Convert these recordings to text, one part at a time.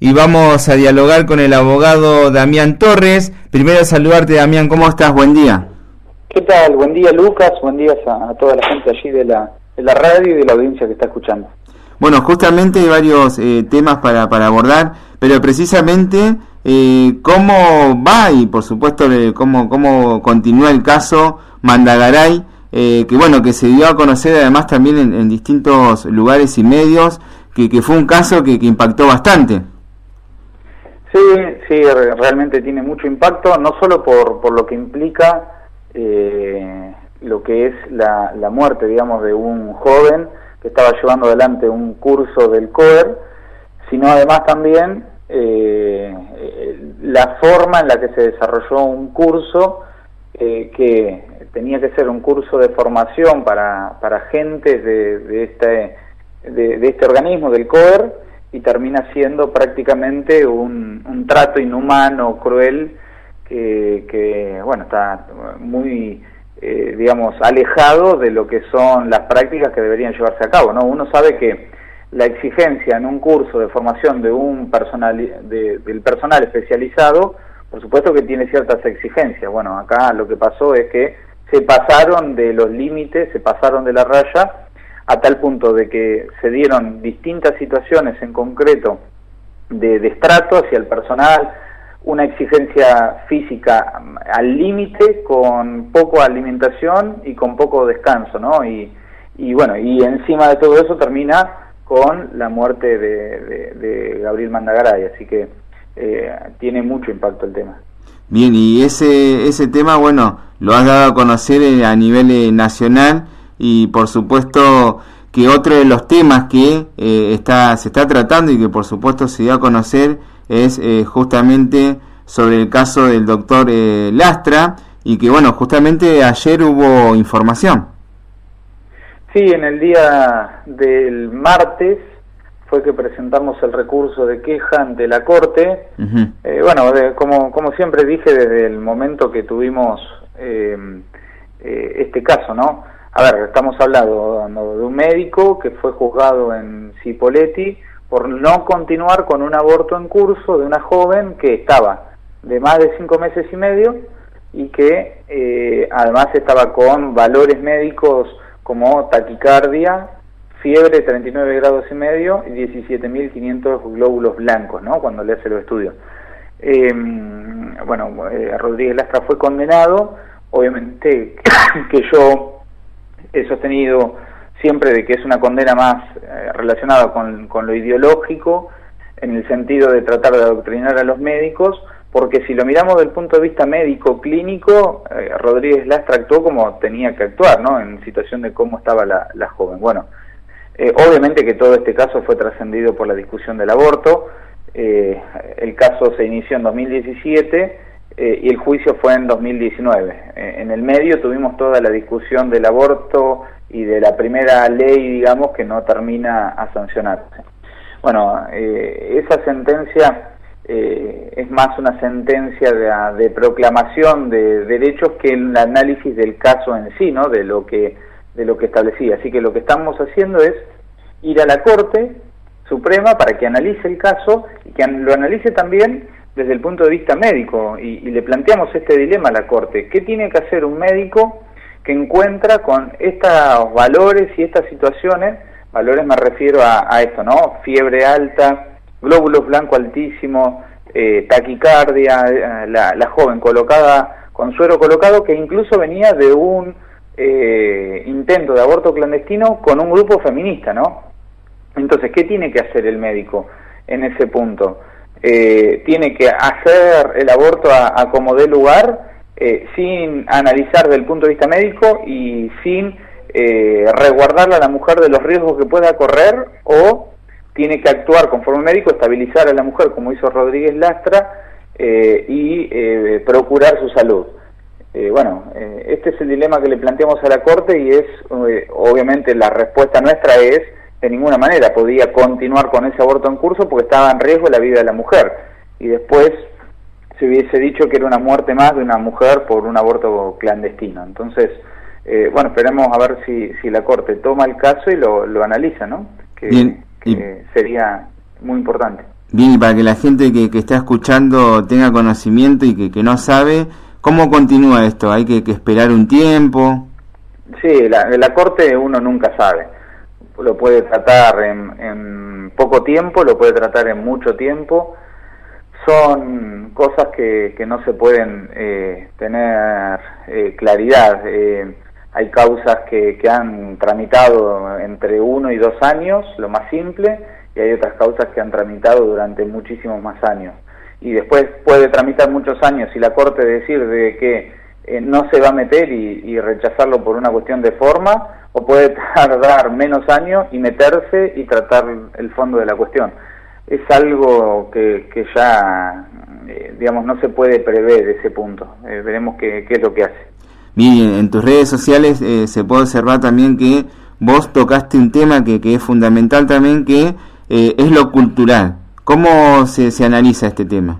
y vamos a dialogar con el abogado Damián Torres. Primero saludarte, Damián, ¿cómo estás? Buen día. ¿Qué tal? Buen día, Lucas, buen día a toda la gente allí de la radio y de la audiencia que está escuchando. Bueno, justamente hay varios temas para abordar, pero precisamente cómo va y por supuesto cómo continúa el caso Mandagaray, que bueno, que se dio a conocer además también en distintos lugares y medios, que fue un caso que impactó bastante. Sí, realmente tiene mucho impacto, no solo por lo que implica lo que es la muerte, digamos, de un joven que estaba llevando adelante un curso del COER, sino además también la forma en la que se desarrolló un curso que tenía que ser un curso de formación para agentes de este organismo, del COER, y termina siendo prácticamente un trato inhumano, cruel, que bueno, está muy digamos, alejado de lo que son las prácticas que deberían llevarse a cabo, ¿no? Uno sabe que la exigencia en un curso de formación de un del personal especializado, por supuesto que tiene ciertas exigencias. Bueno, acá lo que pasó es que se pasaron de los límites, se pasaron de la raya, a tal punto de que se dieron distintas situaciones en concreto de destrato hacia el personal, una exigencia física al límite, con poco alimentación y con poco descanso, ¿no? Y bueno, y encima de todo eso termina con la muerte de Gabriel Mandagaray, así que tiene mucho impacto el tema. Bien, y ese tema, bueno, lo has dado a conocer a nivel nacional, y por supuesto que otro de los temas que se está tratando y que por supuesto se dio a conocer es justamente sobre el caso del doctor Lastra, y que bueno, justamente ayer hubo información. Sí, en el día del martes fue que presentamos el recurso de queja ante la Corte. Uh-huh. Bueno, como siempre dije desde el momento que tuvimos este caso, ¿no? A ver, estamos hablando de un médico que fue juzgado en Cipolletti por no continuar con un aborto en curso de una joven que estaba de más de 5 meses y medio y que además estaba con valores médicos como taquicardia, fiebre 39 grados y medio y 17.500 glóbulos blancos, ¿no? Cuando le hace los estudios. Rodríguez Lastra fue condenado, obviamente que yo he sostenido siempre de que es una condena más relacionada con lo ideológico, en el sentido de tratar de adoctrinar a los médicos, porque si lo miramos desde el punto de vista médico-clínico, Rodríguez Lastra actuó como tenía que actuar, ¿no? En situación de cómo estaba la joven. Bueno, obviamente que todo este caso fue trascendido por la discusión del aborto. El caso se inició en 2017 y el juicio fue en 2019. En el medio tuvimos toda la discusión del aborto y de la primera ley, digamos, que no termina a sancionarse. Bueno, esa sentencia es más una sentencia de proclamación de derechos que el análisis del caso en sí, ¿no? De lo que establecía. Así que lo que estamos haciendo es ir a la Corte Suprema para que analice el caso y que lo analice también desde el punto de vista médico, y le planteamos este dilema a la Corte. ¿Qué tiene que hacer un médico que encuentra con estos valores y estas situaciones? Valores me refiero a esto, ¿no? Fiebre alta, glóbulos blancos altísimos, taquicardia, la joven colocada con suero colocado, que incluso venía de un intento de aborto clandestino con un grupo feminista, ¿no? Entonces, ¿qué tiene que hacer el médico en ese punto? Tiene que hacer el aborto a como dé lugar, sin analizar desde el punto de vista médico y sin resguardarle a la mujer de los riesgos que pueda correr, o tiene que actuar conforme médico, estabilizar a la mujer como hizo Rodríguez Lastra y procurar su salud. Este es el dilema que le planteamos a la Corte, y es obviamente la respuesta nuestra es: de ninguna manera podía continuar con ese aborto en curso porque estaba en riesgo la vida de la mujer, y después se hubiese dicho que era una muerte más de una mujer por un aborto clandestino. Entonces, esperemos a ver si la Corte toma el caso y lo analiza, ¿no? Que sería muy importante. Bien, y para que la gente que está escuchando tenga conocimiento y que no sabe, ¿cómo continúa esto? ¿Hay que esperar un tiempo? Sí, la Corte uno nunca sabe. Lo puede tratar en poco tiempo, lo puede tratar en mucho tiempo. Son cosas que no se pueden tener claridad. Hay causas que han tramitado entre 1 y 2 años, lo más simple, y hay otras causas que han tramitado durante muchísimos más años. Y después puede tramitar muchos años y la Corte decir de que no se va a meter y rechazarlo por una cuestión de forma, o puede tardar menos años y meterse y tratar el fondo de la cuestión. Es algo que ya, digamos, no se puede prever ese punto. Veremos qué es lo que hace. Bien, en tus redes sociales se puede observar también que vos tocaste un tema que es fundamental también, que es lo cultural. ¿Cómo se analiza este tema?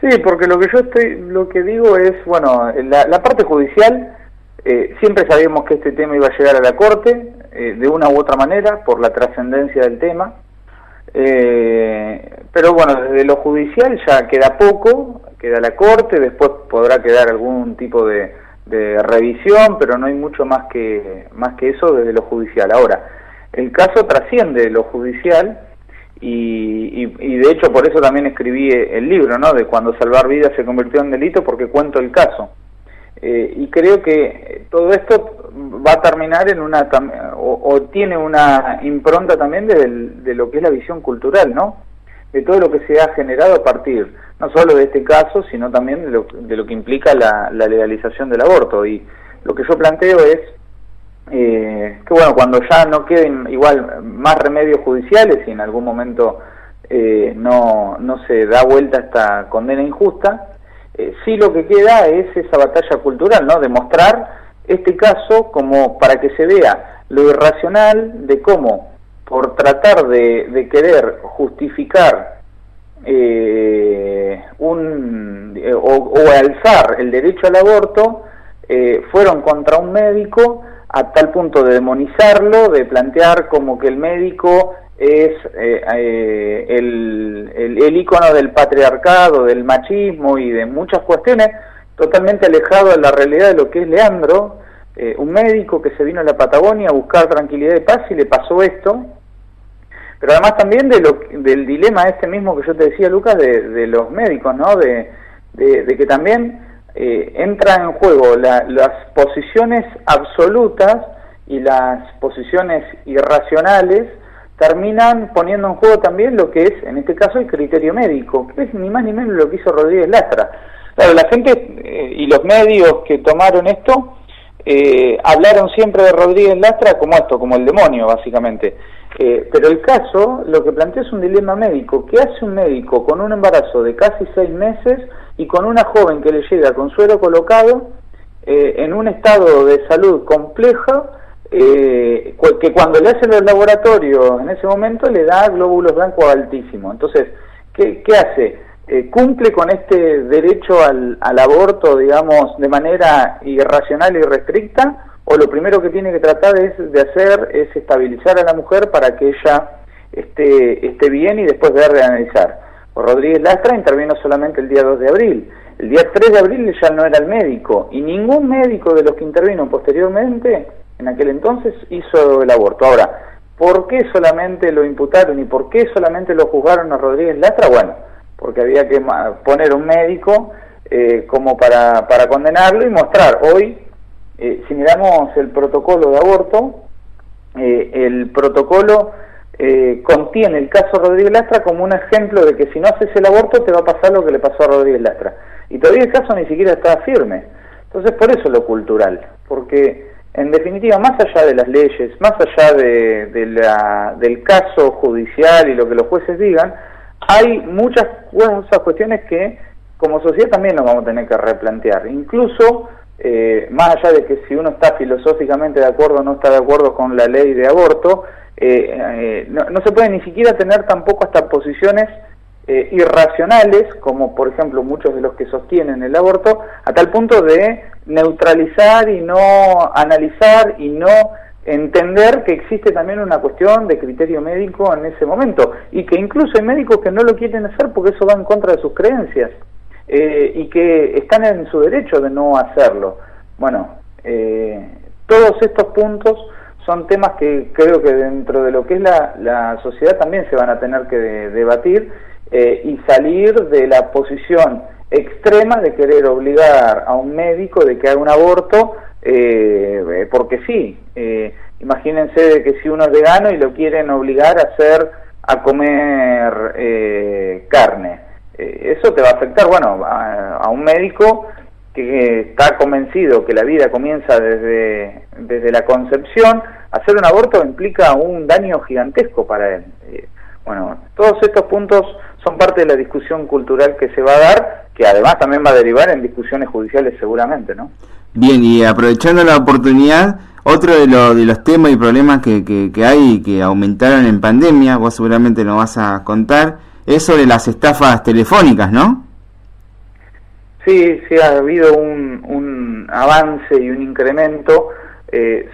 Sí, porque lo que digo es, bueno, la parte judicial, siempre sabíamos que este tema iba a llegar a la Corte, de una u otra manera, por la trascendencia del tema, pero bueno, desde lo judicial ya queda poco, queda la Corte, después podrá quedar algún tipo de revisión, pero no hay mucho más que eso desde lo judicial. Ahora, el caso trasciende lo judicial, y de hecho por eso también escribí el libro, ¿no?, de cuando salvar vidas se convirtió en delito, porque cuento el caso. Y creo que todo esto va a terminar en o tiene una impronta también de lo que es la visión cultural, ¿no?, de todo lo que se ha generado a partir, no solo de este caso, sino también de lo que implica la legalización del aborto. Y lo que yo planteo es que, bueno, cuando ya no queden igual más remedios judiciales y en algún momento no se da vuelta esta condena injusta, sí lo que queda es esa batalla cultural, ¿no?, de mostrar este caso como para que se vea lo irracional de cómo, por tratar de querer justificar o alzar el derecho al aborto, fueron contra un médico a tal punto de demonizarlo, de plantear como que el médico es el ícono del patriarcado, del machismo y de muchas cuestiones, totalmente alejado de la realidad de lo que es Leandro, un médico que se vino a la Patagonia a buscar tranquilidad y paz y le pasó esto. Pero además también del dilema este mismo que yo te decía, Lucas, de los médicos, ¿no?, de que también entra en juego las posiciones absolutas y las posiciones irracionales terminan poniendo en juego también lo que es, en este caso, el criterio médico, que es ni más ni menos lo que hizo Rodríguez Lastra. Claro, la gente y los medios que tomaron esto hablaron siempre de Rodríguez Lastra como esto, como el demonio, básicamente. Pero el caso, lo que plantea es un dilema médico. ¿Qué hace un médico con un embarazo de casi 6 meses y con una joven que le llega con suero colocado, en un estado de salud complejo, que cuando le hacen los laboratorios en ese momento le da glóbulos blancos altísimos? Entonces, ¿qué hace? ¿Cumple con este derecho al aborto, digamos, de manera irracional y irrestricta? ¿O lo primero que tiene que tratar de hacer es estabilizar a la mujer para que ella esté bien y después ver de analizar? Rodríguez Lastra intervino solamente el día 2 de abril. El día 3 de abril ya no era el médico, y ningún médico de los que intervino posteriormente, en aquel entonces, hizo el aborto. Ahora, ¿por qué solamente lo imputaron y por qué solamente lo juzgaron a Rodríguez Lastra? Bueno, porque había que poner un médico como para condenarlo y mostrar. Hoy, si miramos el protocolo de aborto, el protocolo contiene el caso Rodríguez Lastra como un ejemplo de que si no haces el aborto te va a pasar lo que le pasó a Rodríguez Lastra. Y todavía el caso ni siquiera está firme. Entonces, por eso lo cultural, porque en definitiva, más allá de las leyes, más allá del caso judicial y lo que los jueces digan, hay muchas cuestiones que como sociedad también nos vamos a tener que replantear. Incluso, más allá de que si uno está filosóficamente de acuerdo o no está de acuerdo con la ley de aborto, no se puede ni siquiera tener tampoco hasta posiciones irracionales, como por ejemplo muchos de los que sostienen el aborto, a tal punto de neutralizar y no analizar y no entender que existe también una cuestión de criterio médico en ese momento, y que incluso hay médicos que no lo quieren hacer porque eso va en contra de sus creencias, y que están en su derecho de no hacerlo. Bueno, todos estos puntos son temas que creo que dentro de lo que es la sociedad también se van a tener que debatir, y salir de la posición extrema de querer obligar a un médico de que haga un aborto, porque sí. Imagínense de que si uno es vegano y lo quieren obligar a comer carne, eso te va a afectar. Bueno, a un médico que está convencido que la vida comienza desde la concepción, hacer un aborto implica un daño gigantesco para él. Bueno, todos estos puntos son parte de la discusión cultural que se va a dar, que además también va a derivar en discusiones judiciales seguramente, ¿no? Bien, y aprovechando la oportunidad, otro de los temas y problemas que hay y que aumentaron en pandemia, vos seguramente nos vas a contar, es sobre las estafas telefónicas, ¿no? Sí, ha habido un avance y un incremento,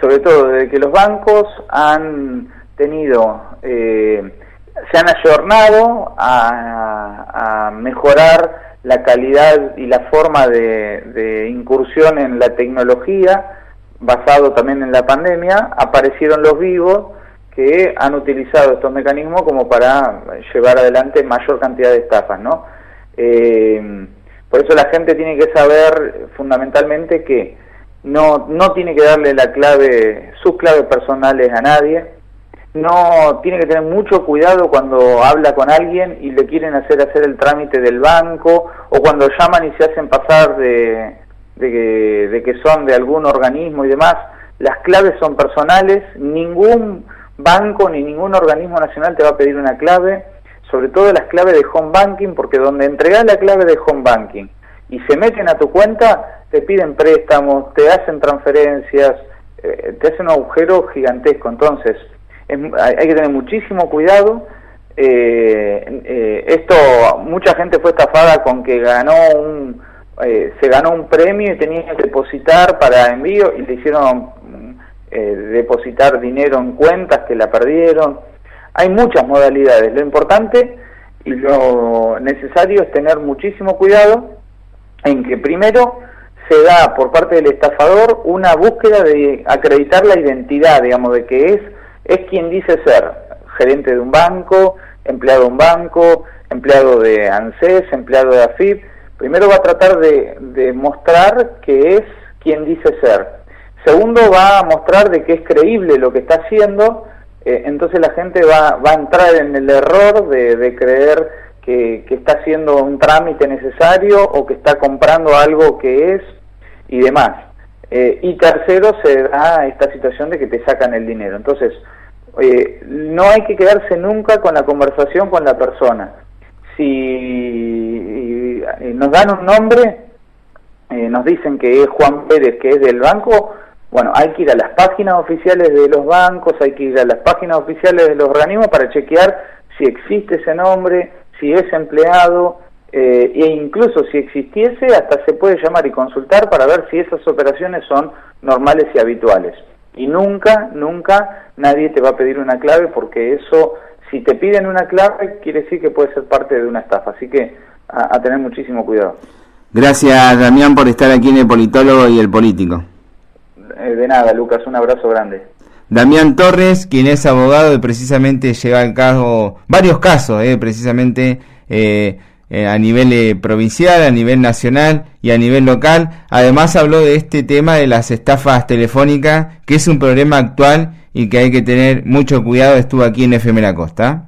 sobre todo desde que los bancos han tenido, se han ayornado a mejorar la calidad y la forma de incursión en la tecnología, basado también en la pandemia. Aparecieron los vivos que han utilizado estos mecanismos como para llevar adelante mayor cantidad de estafas, ¿no? Por eso la gente tiene que saber fundamentalmente que no tiene que darle sus claves personales a nadie, no tiene que tener mucho cuidado cuando habla con alguien y le quieren hacer el trámite del banco, o cuando llaman y se hacen pasar de que son de algún organismo y demás. Las claves son personales, ningún banco ni ningún organismo nacional te va a pedir una clave, sobre todo las claves de home banking, porque donde entregás la clave de home banking y se meten a tu cuenta, te piden préstamos, te hacen transferencias, te hacen un agujero gigantesco. Entonces hay que tener muchísimo cuidado. Mucha gente fue estafada con que se ganó un premio y tenía que depositar para envío, y le hicieron depositar dinero en cuentas que la perdieron. Hay muchas modalidades. Lo importante y lo necesario es tener muchísimo cuidado en que primero se da por parte del estafador una búsqueda de acreditar la identidad, digamos, de que es quien dice ser: gerente de un banco, empleado de un banco, empleado de ANSES, empleado de AFIP. Primero va a tratar de mostrar que es quien dice ser. Segundo, va a mostrar de que es creíble lo que está haciendo. Entonces la gente va a entrar en el error de creer que está haciendo un trámite necesario o que está comprando algo que es y demás. Y tercero, se da esta situación de que te sacan el dinero. Entonces, no hay que quedarse nunca con la conversación con la persona. Si nos dan un nombre, nos dicen que es Juan Pérez, que es del banco, bueno, hay que ir a las páginas oficiales de los bancos, hay que ir a las páginas oficiales de los organismos para chequear si existe ese nombre, si es empleado, e incluso si existiese, hasta se puede llamar y consultar para ver si esas operaciones son normales y habituales. Y nunca nadie te va a pedir una clave, porque eso, si te piden una clave, quiere decir que puede ser parte de una estafa. Así que a tener muchísimo cuidado. Gracias, Damián, por estar aquí en El Politólogo y El Político. De nada, Lucas, un abrazo grande. Damián Torres, quien es abogado y precisamente lleva a cabo varios casos, precisamente a nivel provincial, a nivel nacional y a nivel local. Además habló de este tema de las estafas telefónicas, que es un problema actual y que hay que tener mucho cuidado. Estuvo aquí en FM La Costa.